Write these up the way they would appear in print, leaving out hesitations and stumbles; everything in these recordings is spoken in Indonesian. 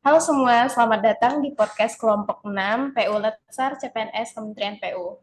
Halo semua, selamat datang di podcast kelompok 6 PU Letsar CPNS Kementerian PU.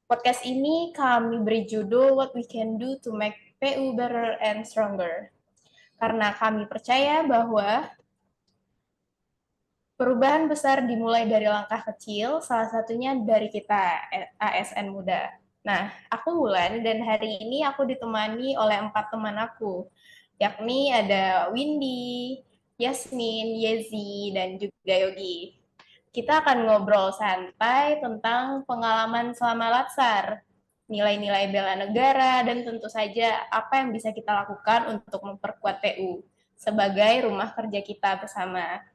Podcast ini kami beri judul What We Can Do to Make PU Better and Stronger. Karena kami percaya bahwa perubahan besar dimulai dari langkah kecil, salah satunya dari kita, ASN muda. Nah, aku Wulan, dan hari ini aku ditemani oleh 4 teman aku, yakni ada Windy, Yasmin, Yezi, dan juga Yogi. Kita akan ngobrol santai tentang pengalaman selama Latsar, nilai-nilai bela negara, dan tentu saja apa yang bisa kita lakukan untuk memperkuat PU sebagai rumah kerja kita bersama.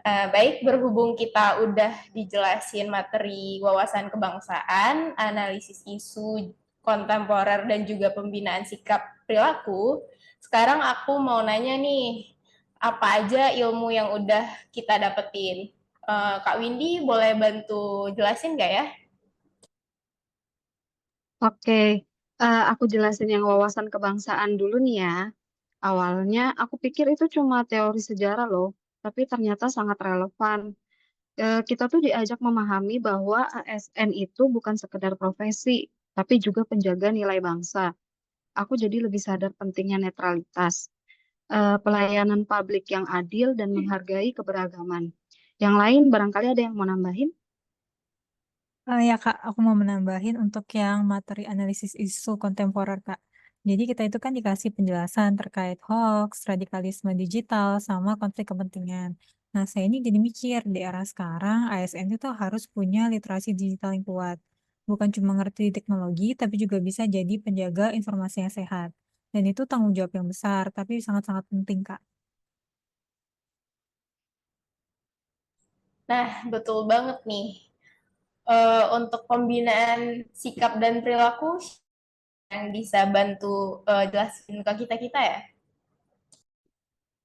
Baik, berhubung kita udah dijelasin materi wawasan kebangsaan, analisis isu kontemporer, dan juga pembinaan sikap perilaku, sekarang aku mau nanya nih, apa aja ilmu yang udah kita dapetin? Kak Windy, boleh bantu jelasin nggak ya? Oke, aku jelasin yang wawasan kebangsaan dulu nih ya. Awalnya aku pikir itu cuma teori sejarah loh, tapi ternyata sangat relevan. Kita tuh diajak memahami bahwa ASN itu bukan sekedar profesi, tapi juga penjaga nilai bangsa. Aku jadi lebih sadar pentingnya netralitas, pelayanan publik yang adil dan menghargai keberagaman. Yang lain barangkali ada yang mau nambahin? Ya Kak, aku mau menambahin untuk yang materi analisis isu kontemporer Kak. Jadi kita itu kan dikasih penjelasan terkait hoax, radikalisme digital, sama konflik kepentingan. Nah, saya ini jadi mikir, di era sekarang ASN itu harus punya literasi digital yang kuat. Bukan cuma ngerti teknologi, tapi juga bisa jadi penjaga informasi yang sehat. Dan itu tanggung jawab yang besar, tapi sangat-sangat penting Kak. Nah, betul banget nih. Untuk pembinaan sikap dan perilaku yang bisa bantu jelasin ke kita-kita ya?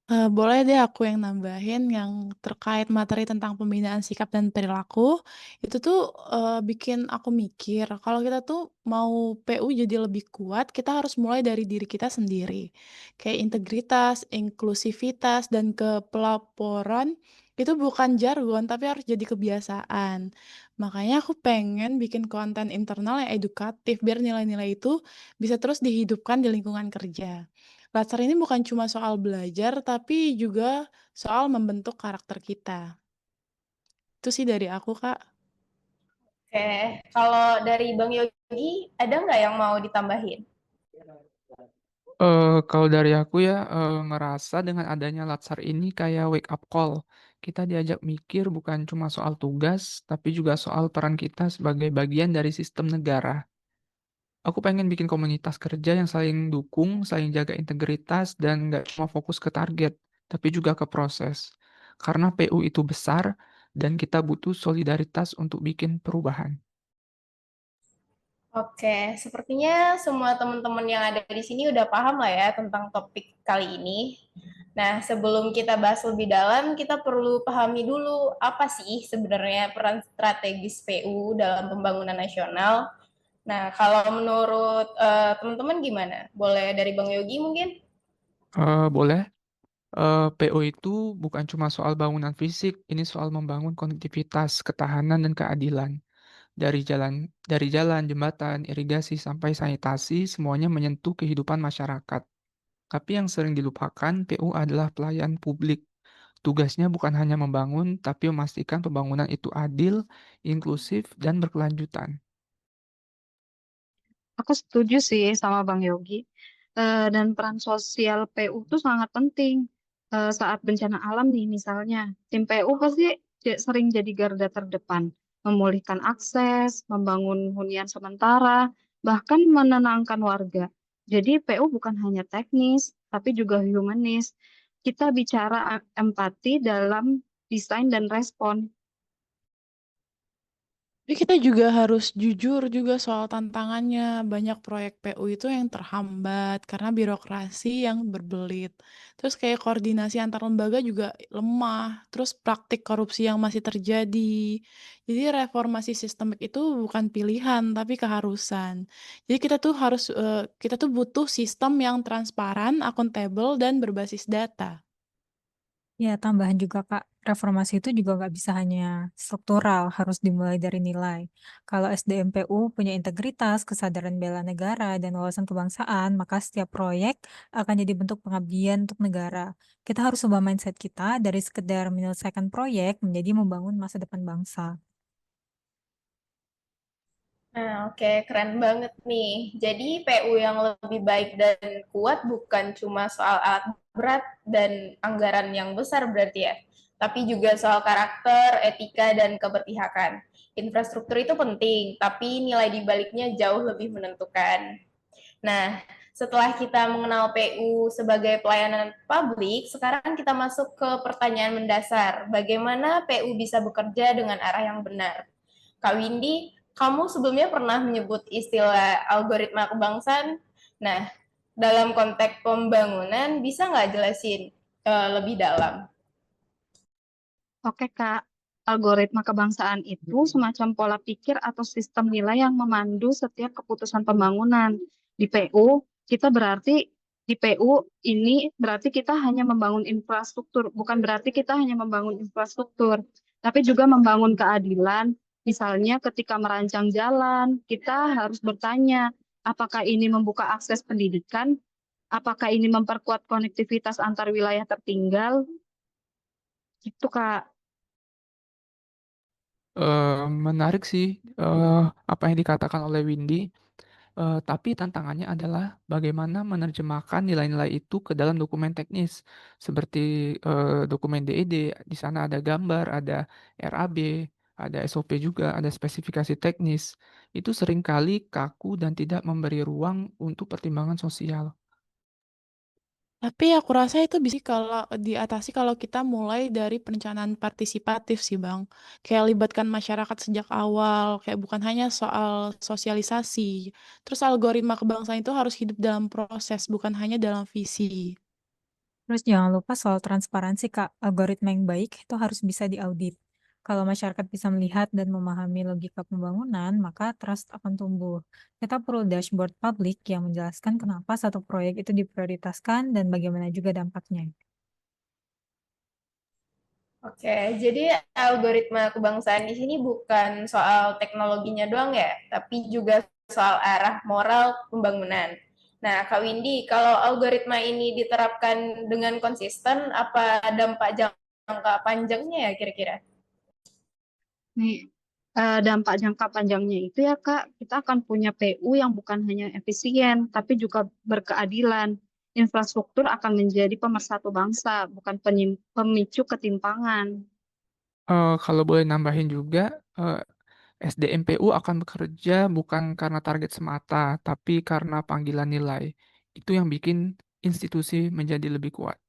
Boleh deh aku yang nambahin yang terkait materi tentang pembinaan sikap dan perilaku. Itu tuh bikin aku mikir kalau kita tuh mau PU jadi lebih kuat, kita harus mulai dari diri kita sendiri. Kayak integritas, inklusivitas, dan kepelaporan itu bukan jargon tapi harus jadi kebiasaan. Makanya aku pengen bikin konten internal yang edukatif biar nilai-nilai itu bisa terus dihidupkan di lingkungan kerja. Latsar ini bukan cuma soal belajar, tapi juga soal membentuk karakter kita. Itu sih dari aku, Kak. Oke, kalau dari Bang Yogi, ada nggak yang mau ditambahin? Kalau dari aku ya, ngerasa dengan adanya Latsar ini kayak wake up call. Kita diajak mikir bukan cuma soal tugas, tapi juga soal peran kita sebagai bagian dari sistem negara. Aku pengen bikin komunitas kerja yang saling dukung, saling jaga integritas, dan nggak cuma fokus ke target, tapi juga ke proses. Karena PU itu besar, dan kita butuh solidaritas untuk bikin perubahan. Oke, sepertinya semua teman-teman yang ada di sini udah paham lah ya tentang topik kali ini. Nah, sebelum kita bahas lebih dalam, kita perlu pahami dulu apa sih sebenarnya peran strategis PU dalam pembangunan nasional. Nah, kalau menurut teman-teman gimana? Boleh dari Bang Yogi mungkin? Boleh? PO itu bukan cuma soal bangunan fisik, ini soal membangun konektivitas, ketahanan, dan keadilan. Dari jalan, jembatan, irigasi, sampai sanitasi, semuanya menyentuh kehidupan masyarakat. Tapi yang sering dilupakan, PU adalah pelayan publik. Tugasnya bukan hanya membangun, tapi memastikan pembangunan itu adil, inklusif, dan berkelanjutan. Aku setuju sih sama Bang Yogi. Dan peran sosial PU itu sangat penting. Saat bencana alam nih misalnya, tim PU pasti sering jadi garda terdepan, memulihkan akses, membangun hunian sementara, bahkan menenangkan warga. Jadi PU bukan hanya teknis, tapi juga humanis. Kita bicara empati dalam desain dan respon. Jadi kita juga harus jujur juga soal tantangannya. Banyak proyek PU itu yang terhambat karena birokrasi yang berbelit. Terus kayak koordinasi antar lembaga juga lemah. Terus praktik korupsi yang masih terjadi. Jadi reformasi sistemik itu bukan pilihan tapi keharusan. Jadi kita tuh butuh sistem yang transparan, akuntabel dan berbasis data. Ya, tambahan juga Kak, reformasi itu juga nggak bisa hanya struktural, harus dimulai dari nilai. Kalau SDMPU punya integritas, kesadaran bela negara, dan wawasan kebangsaan, maka setiap proyek akan jadi bentuk pengabdian untuk negara. Kita harus ubah mindset kita dari sekedar menyelesaikan proyek menjadi membangun masa depan bangsa. Nah, oke, keren banget nih. Jadi PU yang lebih baik dan kuat bukan cuma soal alat berat dan anggaran yang besar berarti ya, tapi juga soal karakter, etika, dan keberpihakan. Infrastruktur itu penting, tapi nilai di baliknya jauh lebih menentukan. Nah, setelah kita mengenal PU sebagai pelayanan publik, sekarang kita masuk ke pertanyaan mendasar. Bagaimana PU bisa bekerja dengan arah yang benar? Kak Windy, kamu sebelumnya pernah menyebut istilah algoritma kebangsaan. Nah, dalam konteks pembangunan, bisa nggak jelasin lebih dalam? Oke, Kak. Algoritma kebangsaan itu semacam pola pikir atau sistem nilai yang memandu setiap keputusan pembangunan. Di PU, di PU ini berarti kita hanya membangun infrastruktur, bukan berarti kita hanya membangun infrastruktur, tapi juga membangun keadilan. Misalnya ketika merancang jalan, kita harus bertanya, apakah ini membuka akses pendidikan? Apakah ini memperkuat konektivitas antar wilayah tertinggal? Itu, Kak. Menarik sih apa yang dikatakan oleh Windy. Tapi tantangannya adalah bagaimana menerjemahkan nilai-nilai itu ke dalam dokumen teknis seperti dokumen DED. Di sana ada gambar, ada RAB, ada SOP juga, ada spesifikasi teknis. Itu seringkali kaku dan tidak memberi ruang untuk pertimbangan sosial. Tapi aku rasa itu bisa kalau diatasi kalau kita mulai dari perencanaan partisipatif sih Bang. Kayak libatkan masyarakat sejak awal, kayak bukan hanya soal sosialisasi. Terus algoritma kebangsaan itu harus hidup dalam proses, bukan hanya dalam visi. Terus jangan lupa soal transparansi, Kak. Algoritma yang baik itu harus bisa diaudit. Kalau masyarakat bisa melihat dan memahami logika pembangunan, maka trust akan tumbuh. Kita perlu dashboard publik yang menjelaskan kenapa satu proyek itu diprioritaskan dan bagaimana juga dampaknya. Oke, jadi algoritma kebangsaan di sini bukan soal teknologinya doang ya, tapi juga soal arah moral pembangunan. Nah, Kak Windy, kalau algoritma ini diterapkan dengan konsisten, apa dampak jangka panjangnya ya kira-kira? Nih, dampak jangka panjangnya itu ya Kak, kita akan punya PU yang bukan hanya efisien, tapi juga berkeadilan. Infrastruktur akan menjadi pemersatu bangsa, bukan pemicu ketimpangan. Kalau boleh nambahin juga, SDMPU akan bekerja bukan karena target semata, tapi karena panggilan nilai. Itu yang bikin institusi menjadi lebih kuat.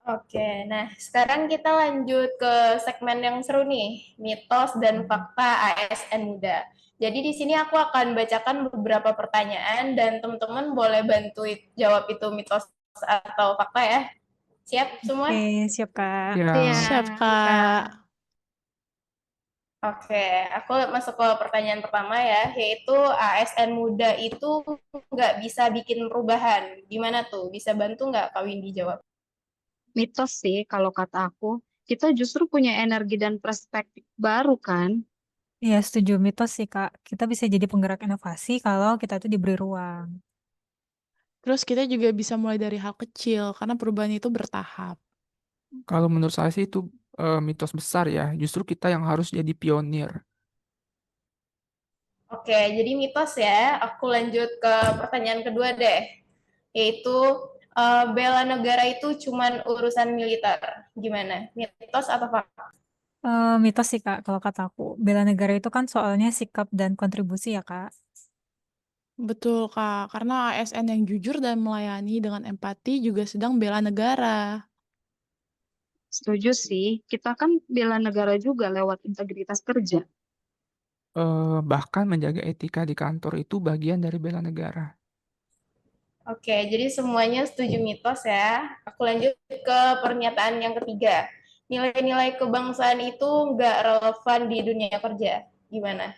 Oke, nah sekarang kita lanjut ke segmen yang seru nih, mitos dan fakta ASN muda. Jadi di sini aku akan bacakan beberapa pertanyaan dan teman-teman boleh bantu jawab itu mitos atau fakta ya. Siap semua? Oke, siap, Kak. Ya, Siap, Iya, Kak. Oke, aku masuk ke pertanyaan pertama ya, yaitu ASN muda itu nggak bisa bikin perubahan. Gimana tuh? Bisa bantu nggak Kak Windy jawab? mitos sih kalau kata aku. Kita justru punya energi dan perspektif baru kan? Iya, setuju mitos sih, Kak. Kita bisa jadi penggerak inovasi kalau kita tuh diberi ruang. Terus kita juga bisa mulai dari hal kecil, karena perubahan itu bertahap. kalau menurut saya sih itu mitos besar ya. Justru kita yang harus jadi pionir. Oke, jadi mitos ya. Aku lanjut ke pertanyaan kedua deh, yaitu bela negara itu cuman urusan militer. Gimana? Mitos atau fakta? Mitos sih, Kak, kalau kata aku. Bela negara itu kan soalnya sikap dan kontribusi ya, Kak. Betul, Kak. Karena ASN yang jujur dan melayani dengan empati juga sedang bela negara. Setuju sih, kita kan bela negara juga lewat integritas kerja. Bahkan menjaga etika di kantor itu bagian dari bela negara. Oke, jadi semuanya setuju mitos ya. Aku lanjut ke pernyataan yang ketiga. Nilai-nilai kebangsaan itu nggak relevan di dunia kerja. Gimana?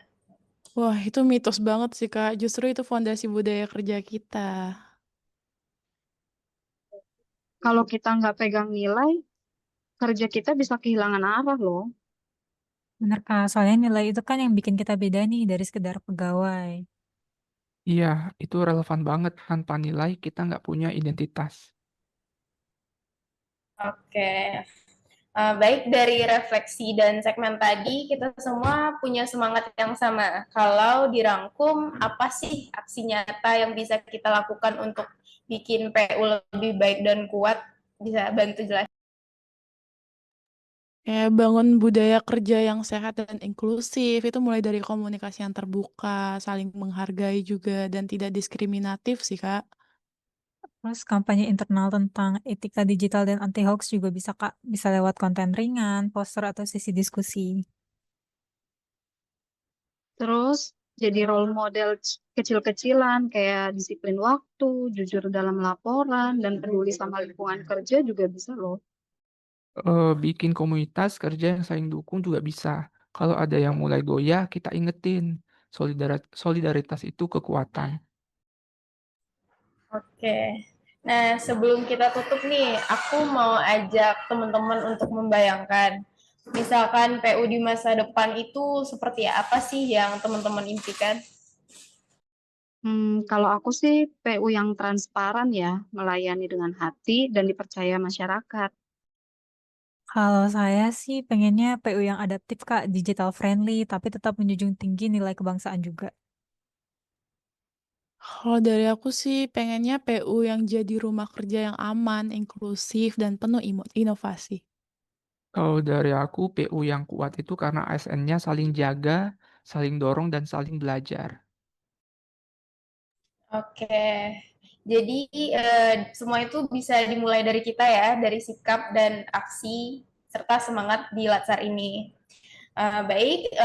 Wah, itu mitos banget sih, Kak. Justru itu fondasi budaya kerja kita. Kalau kita nggak pegang nilai, kerja kita bisa kehilangan arah loh. Bener Kak, soalnya nilai itu kan yang bikin kita beda nih dari sekedar pegawai. Iya, itu relevan banget. Tanpa nilai kita nggak punya identitas. Oke. Baik dari refleksi dan segmen tadi, kita semua punya semangat yang sama. Kalau dirangkum, apa sih aksi nyata yang bisa kita lakukan untuk bikin PU lebih baik dan kuat? Bisa bantu jelaskan? Kayak bangun budaya kerja yang sehat dan inklusif, itu mulai dari komunikasi yang terbuka, saling menghargai juga, dan tidak diskriminatif sih, Kak. Terus kampanye internal tentang etika digital dan anti hoax juga bisa Kak, bisa lewat konten ringan, poster atau sesi diskusi. Terus jadi role model kecil-kecilan kayak disiplin waktu, jujur dalam laporan, dan peduli sama lingkungan kerja juga bisa loh. Bikin komunitas kerja yang saling dukung juga bisa. Kalau ada yang mulai goyah, kita ingetin. Solidaritas itu kekuatan. Oke. Nah, sebelum kita tutup nih, aku mau ajak teman-teman untuk membayangkan, misalkan PU di masa depan itu seperti apa sih yang teman-teman impikan? Kalau aku sih PU yang transparan ya, melayani dengan hati dan dipercaya masyarakat. Kalau saya sih pengennya PU yang adaptif Kak, digital friendly, tapi tetap menjunjung tinggi nilai kebangsaan juga. Kalau dari aku sih pengennya PU yang jadi rumah kerja yang aman, inklusif, dan penuh inovasi. Kalau dari aku, PU yang kuat itu karena ASN-nya saling jaga, saling dorong, dan saling belajar. Oke, jadi semua itu bisa dimulai dari kita ya, dari sikap dan aksi serta semangat di Latsar ini. Baik,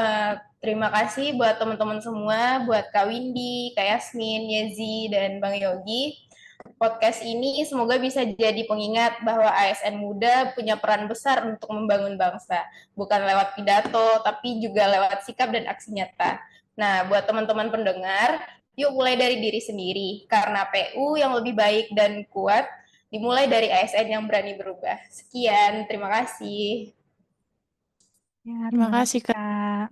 terima kasih buat teman-teman semua, buat Kak Windy, Kak Yasmin, Yezi, dan Bang Yogi. Podcast ini semoga bisa jadi pengingat bahwa ASN muda punya peran besar untuk membangun bangsa, bukan lewat pidato, tapi juga lewat sikap dan aksi nyata. Nah, buat teman-teman pendengar, yuk mulai dari diri sendiri, karena PU yang lebih baik dan kuat dimulai dari ASN yang berani berubah. Sekian, terima kasih. Ya, Terima terima kasih, kasih Kak. Kak.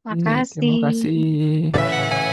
Terima Makasih. kasih.